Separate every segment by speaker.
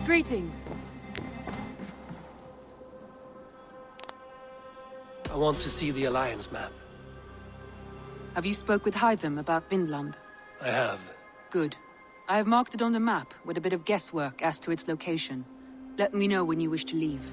Speaker 1: Greetings.
Speaker 2: I want to see the Alliance map.
Speaker 1: Have you spoke with Hytham about Vinland?
Speaker 2: I have.
Speaker 1: Good. I have marked it on the map with a bit of guesswork as to its location. Let me know when you wish to leave.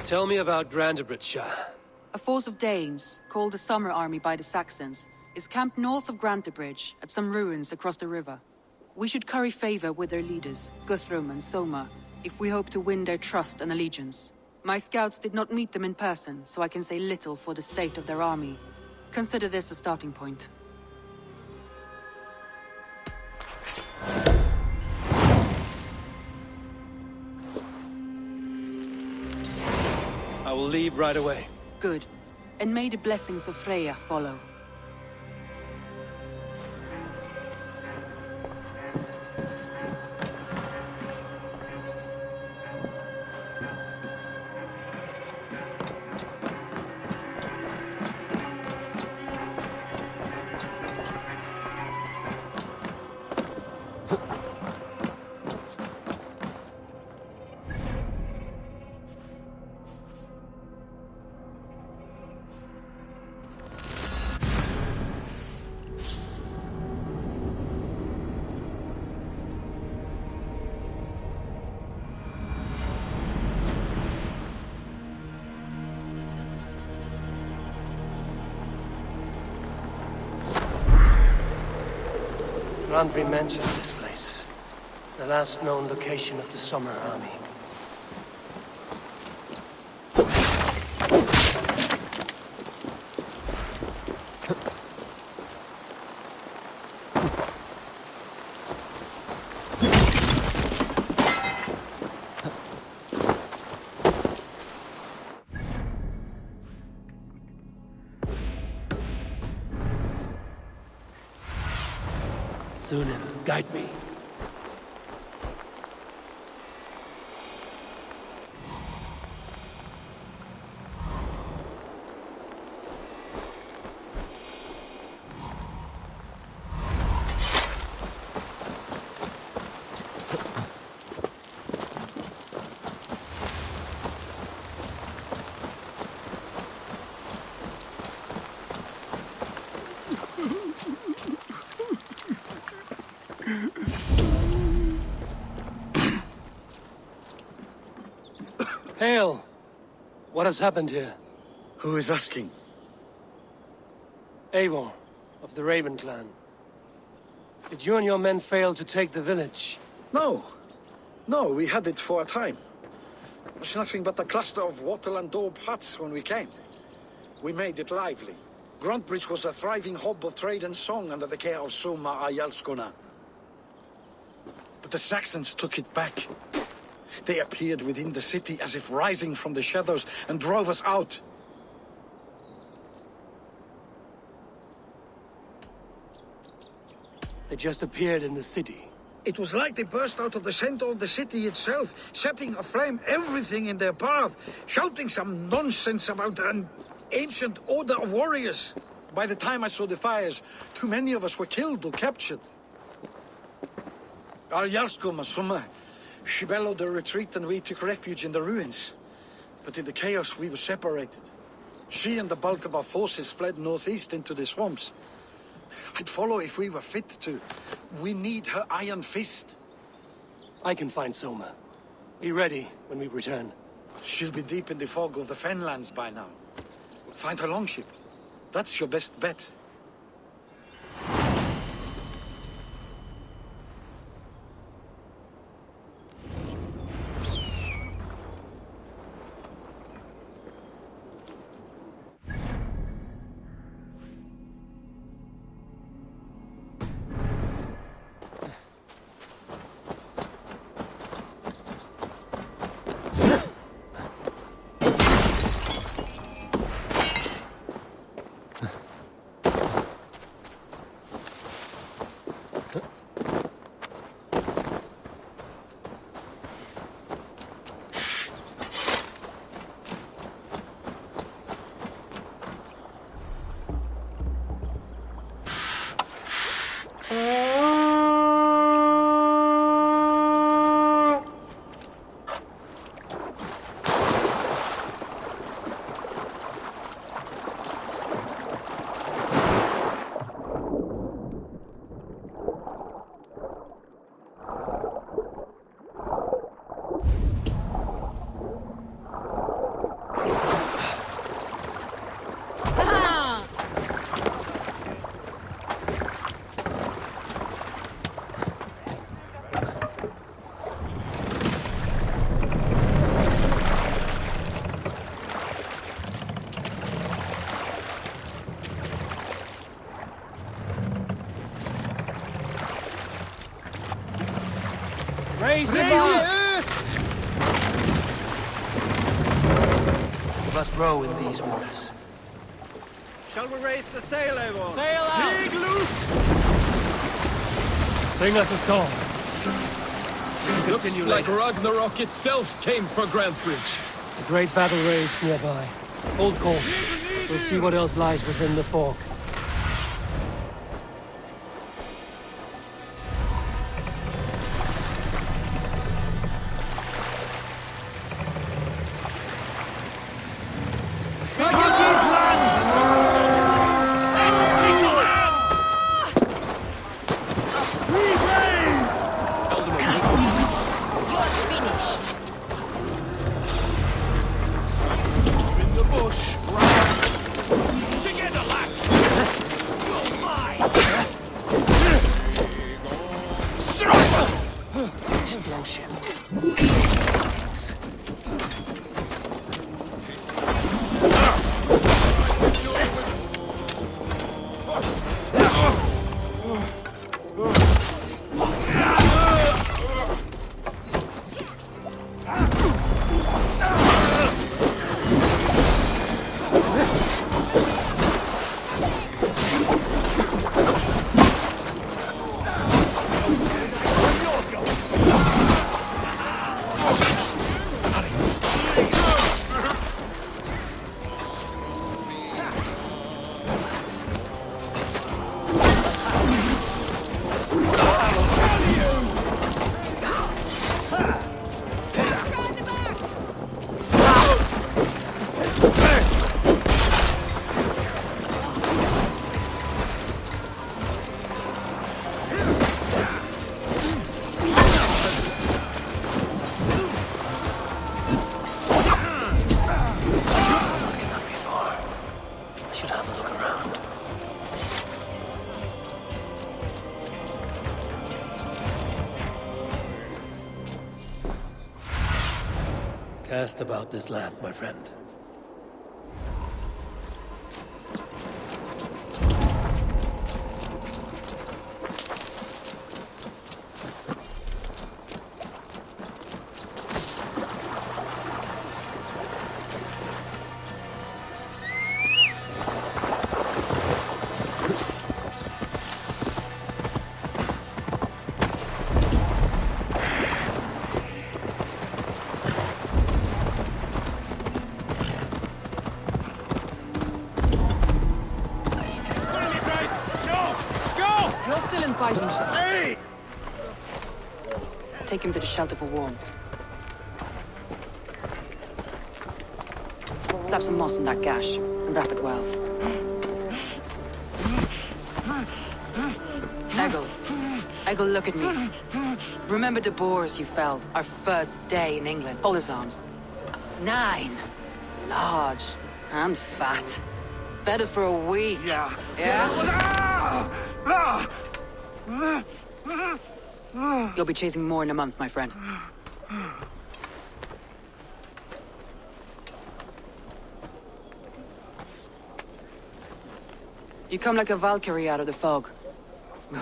Speaker 2: Tell me about Grantebridgeshire.
Speaker 1: A force of Danes, called the Summer Army by the Saxons, is camped north of Grantebridge at some ruins across the river. We should curry favor with their leaders, Guthrum and Soma, if we hope to win their trust and allegiance. My scouts did not meet them in person, so I can say little for the state of their army. Consider this a starting point.
Speaker 2: I will leave right away.
Speaker 1: Good. And may the blessings of Freya follow.
Speaker 2: Randvi mentioned this place. The last known location of the Summer Army. Zunin, guide me. Hail! What has happened here?
Speaker 3: Who is asking?
Speaker 2: Eivor, of the Raven clan. Did you and your men fail to take the village?
Speaker 3: No. No, we had it for a time. It was nothing but a cluster of wattle and daub huts when we came. We made it lively. Grantebridge was a thriving hub of trade and song under the care of Soma Ayalskona. But the Saxons took it back. They appeared within the city as if rising from the shadows and drove us out.
Speaker 2: They just appeared in the city.
Speaker 3: It was like they burst out of the center of the city itself, setting aflame everything in their path, shouting some nonsense about an ancient order of warriors. By the time I saw the fires, too many of us were killed or captured. Our Yarskoma, Soma, she bellowed a retreat and we took refuge in the ruins. But in the chaos we were separated. She and the bulk of our forces fled northeast into the swamps. I'd follow if we were fit to. We need her iron fist.
Speaker 2: I can find Soma. Be ready when we return.
Speaker 3: She'll be deep in the fog of the Fenlands by now. Find her longship. That's your best bet.
Speaker 2: Raise the mast! We must row in these waters.
Speaker 4: Shall we raise the sail, everyone?
Speaker 2: Sail out! Sing us a song.
Speaker 5: Looks
Speaker 2: Continue
Speaker 5: like
Speaker 2: later.
Speaker 5: Ragnarok itself came for Grantbridge.
Speaker 2: A great battle raged nearby. Hold course. We'll see what else lies within the fog. Cast about this land, my friend.
Speaker 1: Take him to the shelter for warmth. Slap some moss on that gash and wrap it well. Eggle, look at me. Remember the boars you felled our first day in England? Hold his arms. 9. Large and fat. Fed us for a week.
Speaker 3: Yeah.
Speaker 1: Yeah? You'll be chasing more in a month, my friend. You come like a Valkyrie out of the fog.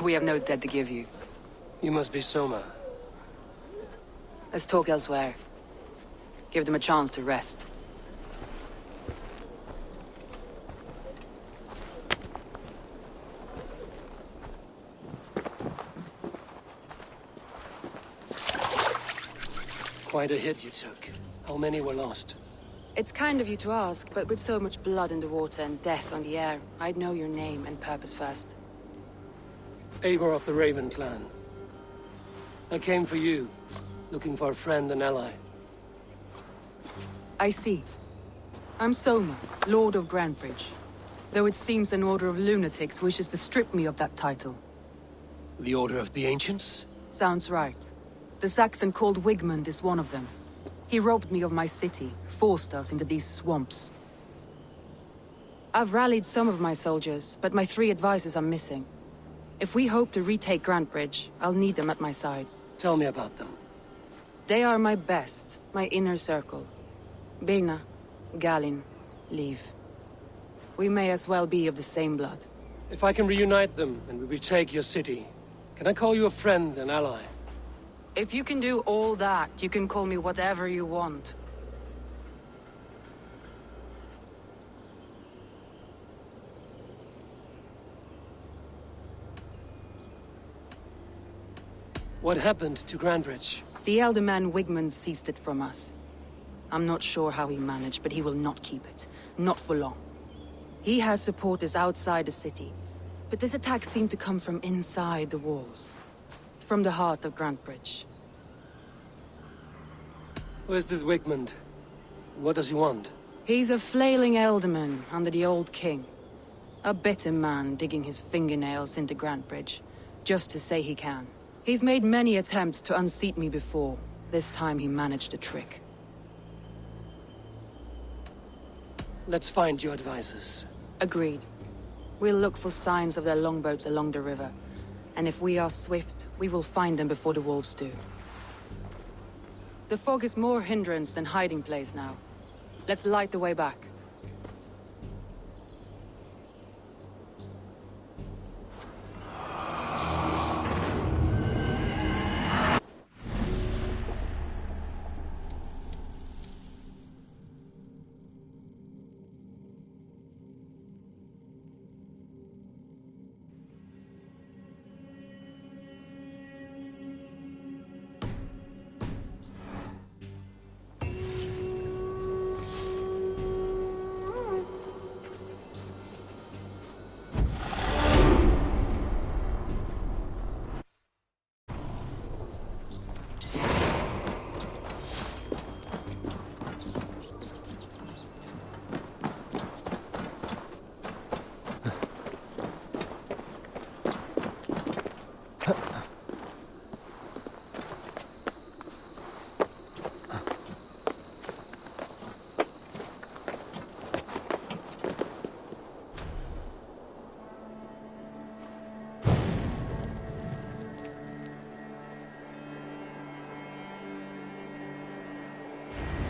Speaker 1: We have no dead to give you.
Speaker 2: You must be Soma.
Speaker 1: Let's talk elsewhere. Give them a chance to rest.
Speaker 2: Quite a hit you took. How many were lost?
Speaker 1: It's kind of you to ask, but with so much blood in the water and death on the air, I'd know your name and purpose first.
Speaker 2: Eivor of the Raven clan. I came for you, looking for a friend and ally.
Speaker 1: I see. I'm Soma, Lord of Grantbridge. Though it seems an order of lunatics wishes to strip me of that title.
Speaker 2: The Order of the Ancients?
Speaker 1: Sounds right. The Saxon called Wigmund is one of them. He robbed me of my city, forced us into these swamps. I've rallied some of my soldiers, but my 3 advisors are missing. If we hope to retake Grantbridge, I'll need them at my side.
Speaker 2: Tell me about them.
Speaker 1: They are my best, my inner circle. Birna, Galin, Liv. We may as well be of the same blood.
Speaker 2: If I can reunite them and we retake your city, can I call you a friend and ally?
Speaker 1: If you can do all that, you can call me whatever you want.
Speaker 2: What happened to Grandbridge?
Speaker 1: The elder man Wigmund seized it from us. I'm not sure how he managed, but he will not keep it. Not for long. He has supporters outside the city, but this attack seemed to come from inside the walls. From the heart of Grantebridge.
Speaker 2: Where's this Wigmund? What does he want?
Speaker 1: He's a flailing elderman under the old king. A bitter man digging his fingernails into Grantebridge, just to say he can. He's made many attempts to unseat me before. This time he managed a trick.
Speaker 2: Let's find your advisors.
Speaker 1: Agreed. We'll look for signs of their longboats along the river. And if we are swift, we will find them before the wolves do. The fog is more hindrance than hiding place now. Let's light the way back.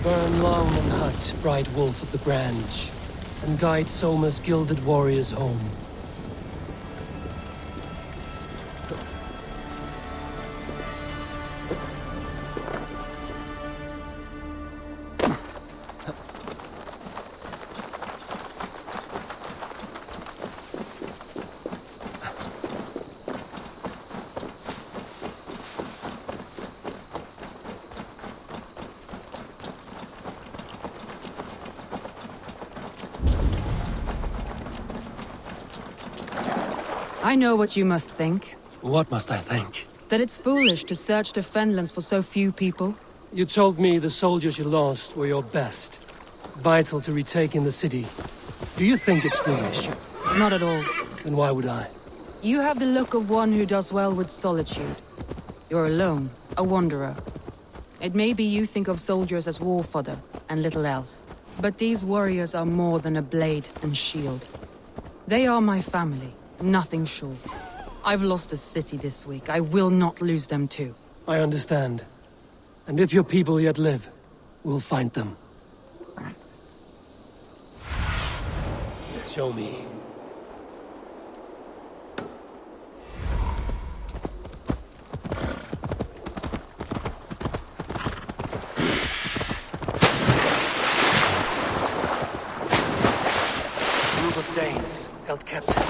Speaker 2: Burn long and hut, bright wolf of the branch, and guide Soma's gilded warriors home.
Speaker 1: I know what you must think.
Speaker 2: What must I think?
Speaker 1: That it's foolish to search the Fenlands for so few people.
Speaker 2: You told me the soldiers you lost were your best. Vital to retaking the city. Do you think it's foolish?
Speaker 1: Not at all.
Speaker 2: Then why would I?
Speaker 1: You have the look of one who does well with solitude. You're alone, a wanderer. It may be you think of soldiers as war fodder, and little else. But these warriors are more than a blade and shield. They are my family, nothing short. I've lost a city this week. I will not lose them too.
Speaker 2: I understand. And if your people yet live, we'll find them. Show me. Group of Danes held captive.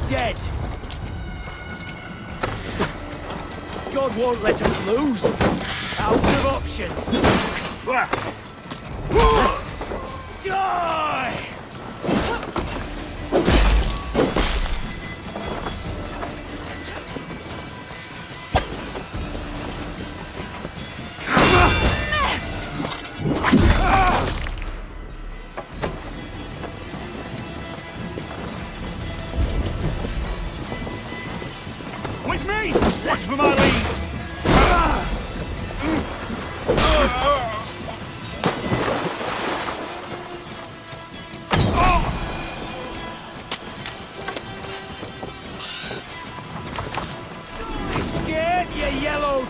Speaker 6: Dead. God won't let us lose. Out of options. Die! With me! Watch for my lead!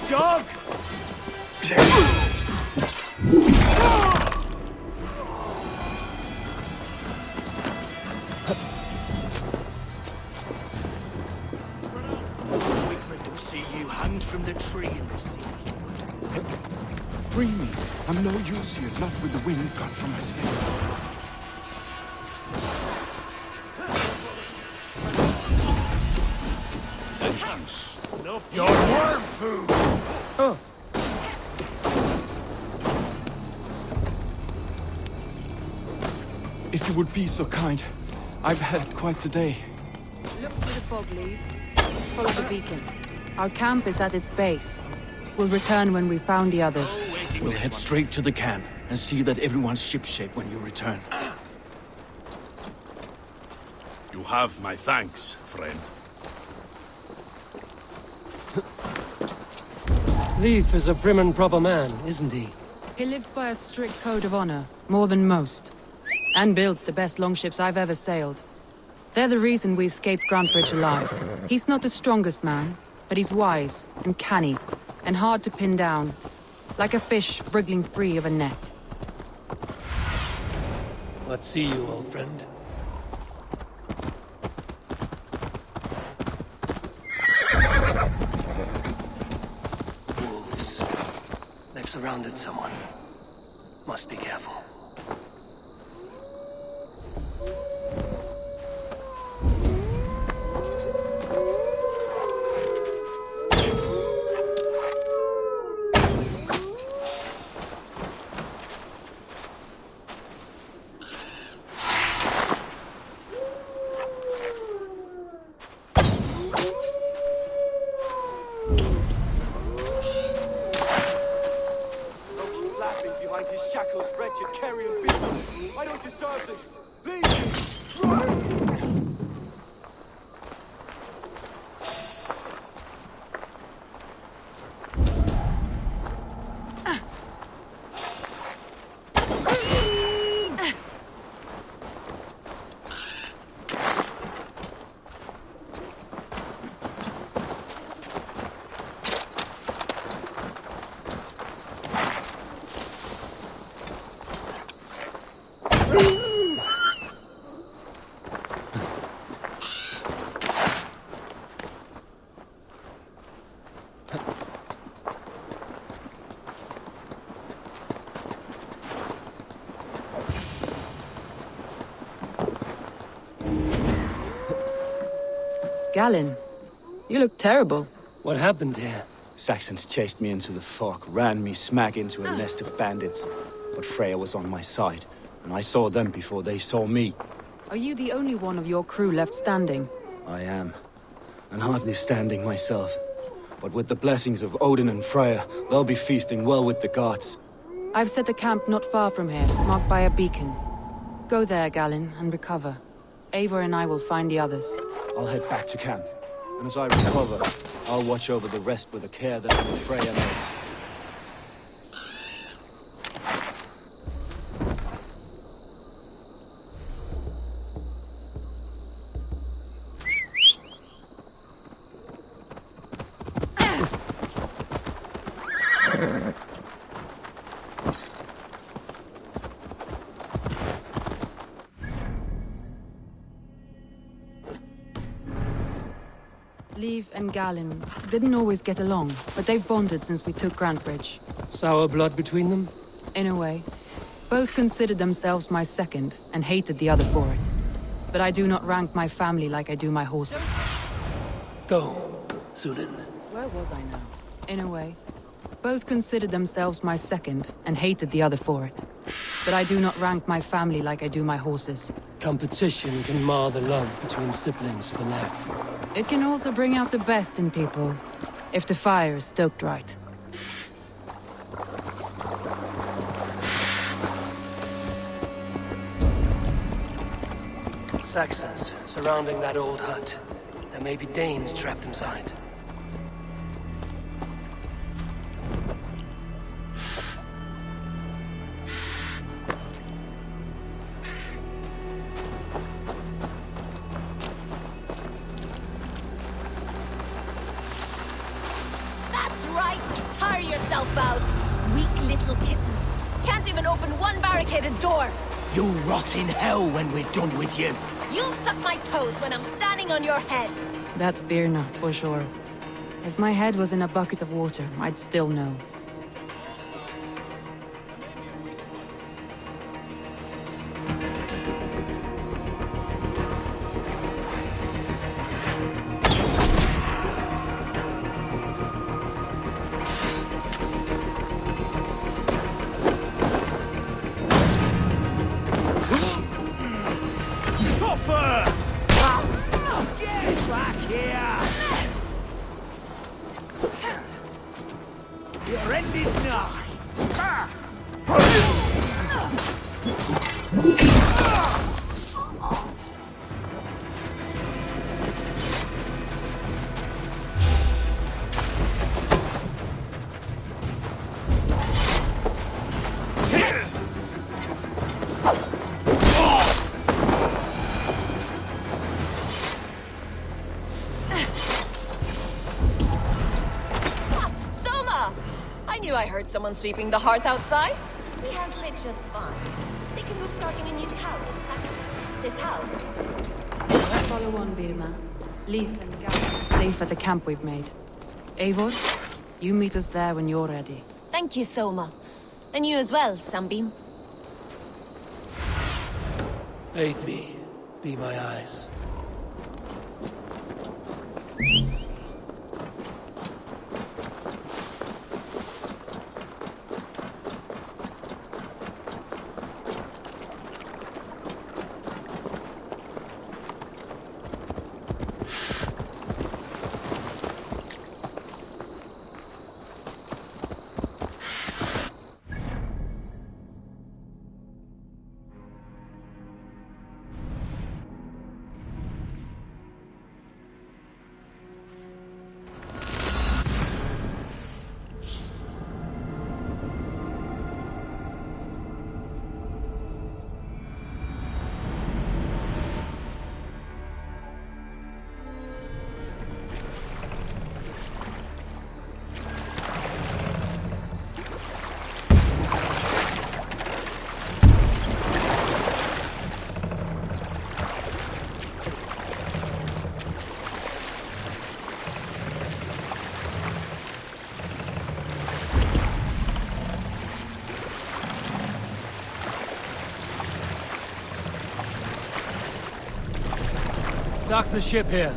Speaker 6: dog! Wait to see you hanged from the tree in the sea.
Speaker 7: Free me. I'm no use here, not with the wind cut from my sails.
Speaker 6: Your worm food!
Speaker 2: Oh,
Speaker 7: If you would be so kind, I've had quite the day.
Speaker 1: Look for the fog, Lee. Follow the beacon. Our camp is at its base. We'll return when we've found the others.
Speaker 7: We'll head straight to the camp and see that everyone's shipshape when you return.
Speaker 8: You have my thanks, friend.
Speaker 2: Leif is a prim and proper man, isn't he?
Speaker 1: He lives by a strict code of honor, more than most. And builds the best longships I've ever sailed. They're the reason we escaped Grantebridge alive. He's not the strongest man, but he's wise and canny, and hard to pin down. Like a fish wriggling free of a net.
Speaker 2: What see you, old friend? Wolves. They've surrounded someone. Must be careful.
Speaker 6: Laughing behind his shackles, wretched carrion beast. I don't deserve this. Please, run!
Speaker 1: Galen, you look terrible.
Speaker 2: What happened here?
Speaker 9: Saxons chased me into the fog, ran me smack into a nest of bandits. But Freya was on my side, and I saw them before they saw me.
Speaker 1: Are you the only one of your crew left standing?
Speaker 9: I am, and hardly standing myself. But with the blessings of Odin and Freya, they'll be feasting well with the gods.
Speaker 1: I've set a camp not far from here, marked by a beacon. Go there, Galen, and recover. Eivor and I will find the others.
Speaker 9: I'll head back to camp, and as I recover, I'll watch over the rest with a care that only Freya knows.
Speaker 1: Leif and Galen didn't always get along, but they've bonded since we took Grantebridge.
Speaker 2: Sour blood between them?
Speaker 1: In a way. Both considered themselves my second, and hated the other for it. But I do not rank my family like I do my horses.
Speaker 2: Go, Sunan.
Speaker 1: Where was I now? In a way. Both considered themselves my second, and hated the other for it. But I do not rank my family like I do my horses.
Speaker 2: Competition can mar the love between siblings for life.
Speaker 1: It can also bring out the best in people, if the fire is stoked right.
Speaker 2: Saxons surrounding that old hut. There may be Danes trapped inside.
Speaker 10: That's right! about? Weak little kittens. Can't even open one barricaded door.
Speaker 11: You'll rot in hell when we're done with you.
Speaker 10: You'll suck my toes when I'm standing on your head.
Speaker 1: That's Birna, for sure. If my head was in a bucket of water, I'd still know.
Speaker 10: I heard someone sweeping the hearth outside. We handle it just fine. They can go starting a new tower, in fact. This house.
Speaker 1: Follow on, Birna. Leave them safe at the camp we've made. Eivor, you meet us there when you're ready.
Speaker 10: Thank you, Soma. And you as well, Sunbeam.
Speaker 2: Aid me. Be my eyes. Dock the ship here.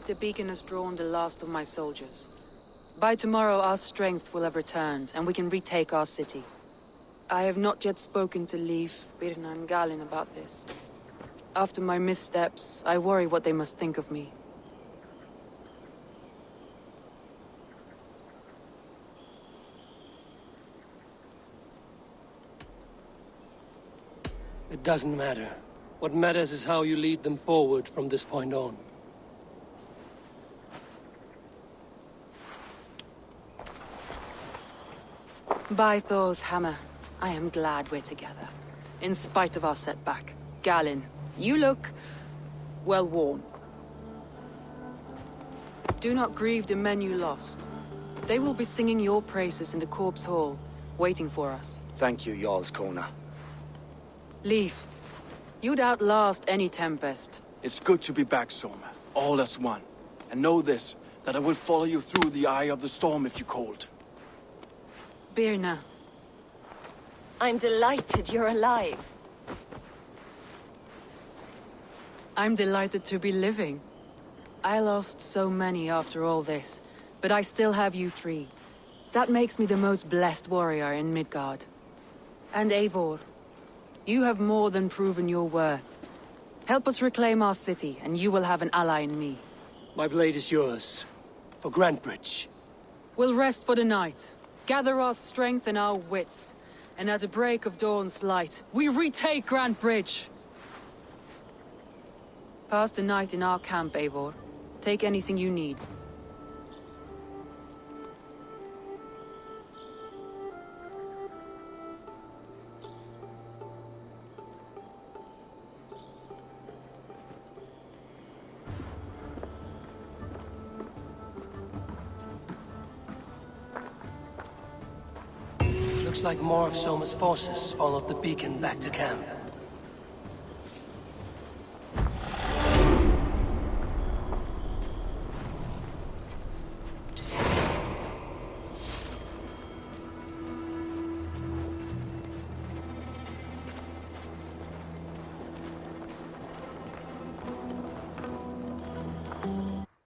Speaker 1: The beacon has drawn the last of my soldiers. By tomorrow, our strength will have returned, and we can retake our city. I have not yet spoken to Leif, Birna, and Galinn about this. After my missteps, I worry what they must think of me.
Speaker 2: It doesn't matter. What matters is how you lead them forward from this point on.
Speaker 1: By Thor's hammer, I am glad we're together. In spite of our setback. Galinn, you look well worn. Do not grieve the men you lost. They will be singing your praises in the Corpse Hall, waiting for us.
Speaker 9: Thank you, Jarl's Kona.
Speaker 1: Leif, you'd outlast any tempest.
Speaker 7: It's good to be back, Soma. All as one. And know this, that I will follow you through the eye of the storm if you called.
Speaker 1: Birna.
Speaker 10: I'm delighted you're alive.
Speaker 1: I'm delighted to be living. I lost so many after all this, but I still have you three. That makes me the most blessed warrior in Midgard. And Eivor, you have more than proven your worth. Help us reclaim our city, and you will have an ally in me.
Speaker 2: My blade is yours. For Grantebridge.
Speaker 1: We'll rest for the night, gather our strength and our wits, and at the break of dawn's light, we retake Grantebridge! Pass the night in our camp, Eivor. Take anything you need.
Speaker 2: Looks like more of Soma's forces followed the beacon back to camp.